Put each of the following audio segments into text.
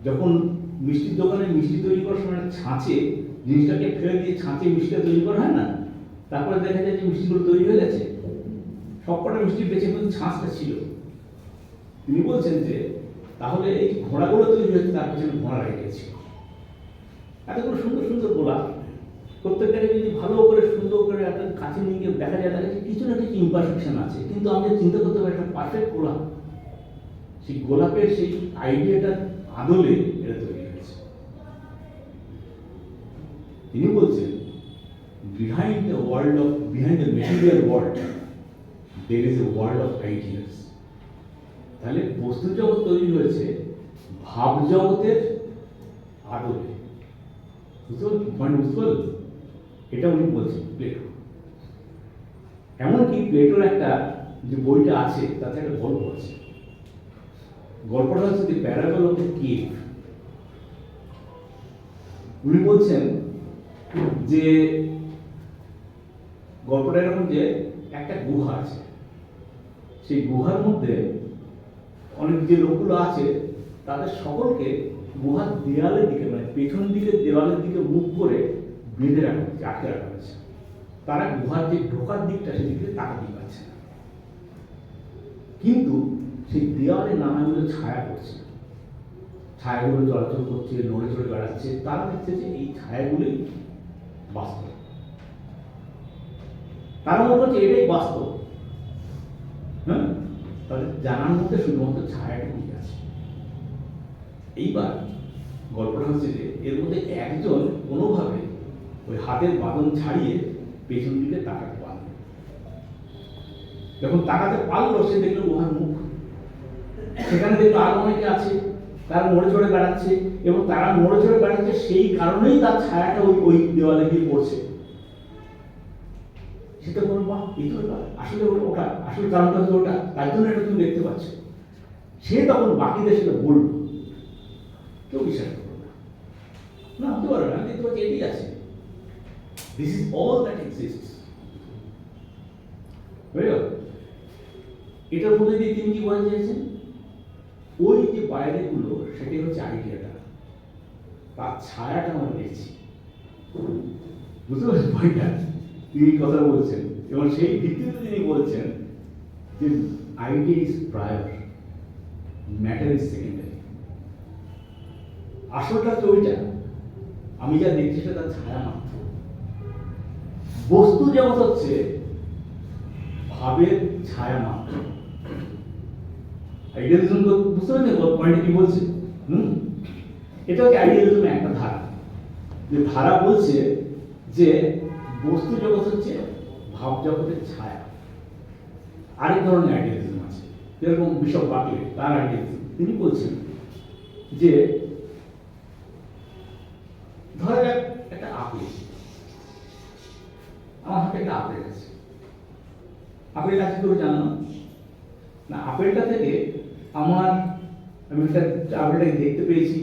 যখন মিষ্টির দোকানে মিষ্টি তৈরি করার সময় ছাঁচে জিনিসটাকে ফেলে দিয়ে ছাঁচে মিষ্টিটা তৈরি করা হয় না, তারপরে দেখা যায় যে মিষ্টিগুলো তৈরি হয়ে গেছে, সবকটা মিষ্টি বেঁচে কিন্তু ছাঁচটা ছিল। তিনি বলছেন যে তাহলে এই ঘোড়াগুলো তৈরি হয়েছে তার পেছনে ঘোড়া রেখে গেছিল। এতগুলো সুন্দর সুন্দর গোলা, প্রত্যেকটাকে যদি ভালো করে সুন্দর করে একটা কাছে নিয়ে গিয়ে দেখা যায়, দেখা কিছু না কিছু ইমপারফেকশন আছে, কিন্তু আমি চিন্তা করতে পারি একটা পারফেক্ট গোলাপ, সেই গোলাপের সেই আইডিয়াটার আদলে এটা তৈরি হয়েছে। তিনি বলছেন behind the material world there is a world of ideas। তাহলে বস্তু জগৎ তৈরি হয়েছে ভাব জগতের আদলে। বুঝতে পারলেন? এটা উনি বলছেন প্লেটো। এমনকি প্লেটোর একটা যে বইটা আছে তাতে একটা গল্প আছে, গল্পটা হচ্ছে দি প্যারাবল অফ দ্য কেভ। উনি বলছেন যে গল্পটা এরকম যে একটা গুহা আছে, সেই গুহার মধ্যে অনেক যে লোকগুলো আছে তাদের সকলকে গুহার দেওয়ালের দিকে, মানে পেছন দিকে দেওয়ালের দিকে মুখ করে বেঁধে রাখা হয়েছে, আটকে রাখা হয়েছে। তারা গুহার যে ঢোকার দিকটা সেদিকে তাকাতে পারছে না, কিন্তু সেই দেওয়ালে নানাগুলো ছায়া পড়ছে, ছায়াগুলো চলাচল করছে, নড়ে চড়ে বেড়াচ্ছে। তারা দেখছে যে এই ছায়াগুলোই বাস্তব, তারা মনে করছে এটাই বাস্তব। হ্যাঁ, তাদের জানার মধ্যে শুধুমাত্র ছায়াটুকুই আছে। এইবার গল্পটা হচ্ছে যে এর মধ্যে একজন কোনোভাবে ওই হাতের বাঁধন ছাড়িয়ে পেছন দিকে তাকাতে পারল। যখন তাকাতে পারলো সে দেখলো গুহার মুখ, সেখানে দেখলো আরো অনেকে আছে, তারা নড়ে চড়ে বেড়াচ্ছে, এবং তারা নড়ে চড়ে বেড়াচ্ছে সেই কারণেই তার ছায়াটা ওই দেওয়ালে গিয়ে পড়ছে। সেটা বলবো বাহ, এই তো আসলে ওটা আসলে কারণটা হচ্ছে ওটা, তাই জন্য এটা তুমি দেখতে পাচ্ছ। সে তখন বাকিদের সেটা বললো, কেউ বিশ্বাস করলো না, হতে পারবে না, দেখতে পাচ্ছি এটাই আছে, this is all that exists. এটার মধ্যে দিয়ে তিনি কি বলতে চাইছেন, ওই যে বাইরে গুলো সেটাই হচ্ছে আইডিয়াটা, তার ছায়াটা আমরা দেখছি। বুঝতে পারছেন ভয়টা? তিনি কথা বলছেন এবং সেই ভিত্তিতে তিনি বলছেন যে idea is prior, matter is secondary. আসলটা তো ওইটা, আমি যা দেখছি সেটা তার ছায়া মাত্র। বস্তু জগৎ হচ্ছে ভাবের ছায়া মাত্র। আইডিয়ালিজম বুঝতে পারছেন পয়েন্টে কি বলছে? এটা হচ্ছে আইডিয়ালিজমের একটা ধারা, যে ধারা বলছে যে বস্তু জগৎ হচ্ছে ভাব জগতের ছায়া। আরেক ধরনের আইডিয়ালিজম আছে, যেরকম বিশপ বাকলে তার আইডিয়ালিজম। তিনি বলছেন যে ধরা যাক একটা আপেল, আমার হাতে একটা আপেল আছে, আপেল আছে কেউ জানো না? আপেলটা থেকে আমি আপেলটাকে দেখতে পেয়েছি,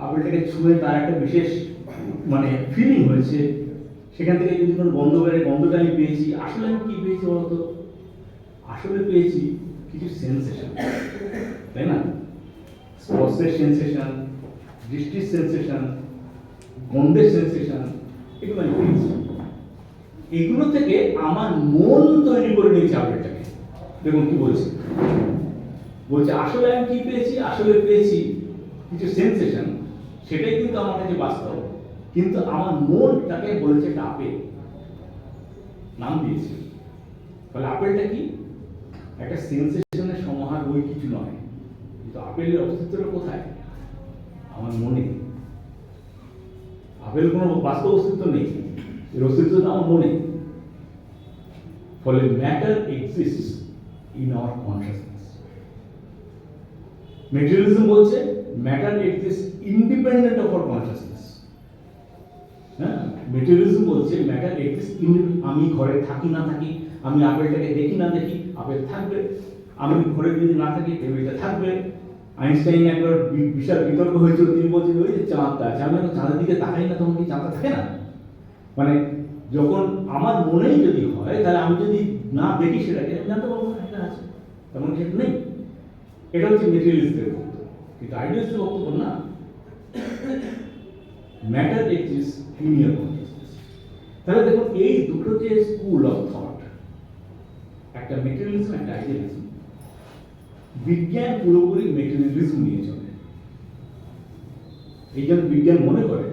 আপেলটাকে ছুঁয়ে তার একটা বিশেষ মানে ফিলিং হয়েছে, সেখান থেকে যদি কোনো গন্ধ বেড়ে গন্ধটা আমি পেয়েছি। আসলে আমি কি পেয়েছি বলতো? আসলে পেয়েছি কিছু সেন্সেশন, তাই না? স্পর্শের সেন্সেশন, দৃষ্টির সেন্সেশন, গন্ধের সেন্সেশন, এগুলো আমি পেয়েছি। এগুলো থেকে আমার মন তৈরি করে নিয়েছে আপেলটাকে। দেখুন কি বলছে, বলছে আসলে আমি কি পেয়েছি? আসলে পেয়েছি কিছু সেন্সেশন, সেটাই কিন্তু আমার কাছে বাস্তব, কিন্তু আমার মনটাকে বলেছে এটা আপেল, নাম দিয়েছে। তাহলে আপেলটা কি? একটা সেন্সেশনের সমাহার, ওই কিছু নয়। কিন্তু আপেলের অস্তিত্বটা কোথায়? আমার মনে। আপেল কোনো বাস্তব অস্তিত্ব নেই, এর অস্তিত্বটা আমার মনে। ফলে matter exists in our consciousness. Materialism বলছে matter exists independent of our consciousness. হ্যাঁ, মেটেরিয়ালিজম বলছে ম্যাটার এক্সিস্টস ইন্ডিপেন্ডেন্ট। আমি ঘরে থাকি না থাকি, আমি আপেলটাকে দেখি না দেখি, আপেল থাকবে। আমি ঘরে যদি না থাকি, টেবিলটা থাকবে। আইনস্টাইন একবার বিশাল বিতর্ক হয়েছিল, তিনি বলছেন ওই যে চাঁদটা আছে, আমি এখন চাঁদের দিকে তাকাই না, তখন কি চাঁদটা থাকে না? মানে যখন আমার মনেই যদি হয়, তাহলে আমি যদি না দেখি সেটাকে জানতে পারবো না এটা আছে, তেমন সেটা নেই। এটা হচ্ছে মেটেরিয়ালিস্টের বক্তব্য। কিন্তু আইডিয়ালিস্টের বক্তব্য না, ম্যাটার এক্সিস্ট লিনিয়ার কনসিয়াসনেস। তাহলে দেখুন এই দুটো যে স্কুল অফ থট, একটা মেটেরিয়ালিজম, একটা আইডিয়ালিজম, বিজ্ঞান পুরোপুরি মেটেরিয়ালিজম নিয়ে চলে। এই জন্য বিজ্ঞান মনে করে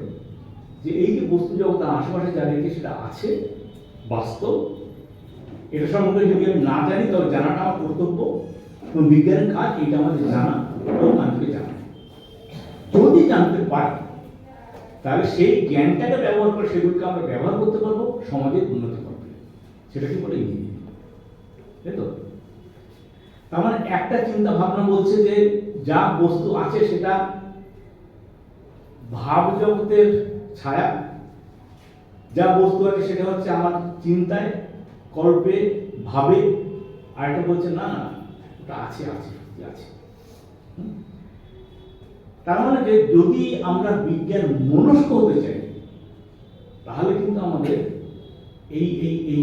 যে এই যে বস্তু জগতের আশেপাশে যা দেখি সেটা আছে, বাস্তব, এটা সম্পর্কে যদি আমি না জানি তবে জানাটা আমার কর্তব্য, এবং বিজ্ঞানের কাজ এটা আমাদের জানা ও মানুষকে জানা। যদি জানতে পারি তাহলে সেই জ্ঞানটাকে ব্যবহার করে সেগুলোকে আমরা ব্যবহার করতে পারবো সমাজের উন্নতি করবে। সেটা কি বলে ইঞ্জিনিয়ারিং, তাই তো? তার মানে একটা চিন্তা ভাবনা বলছে যে যা বস্তু আছে সেটা ভাব জগতের ছায়া, যা বস্তু আছে সেটা হচ্ছে আমার চিন্তায়, কল্পে, ভাবে। আর এটা বলছে না না, ওটা আছে আছে আছে। তার মানে যে যদি আমরা বিজ্ঞান মনস্ক হতে চাই তাহলে কিন্তু আমাদের এই এই এই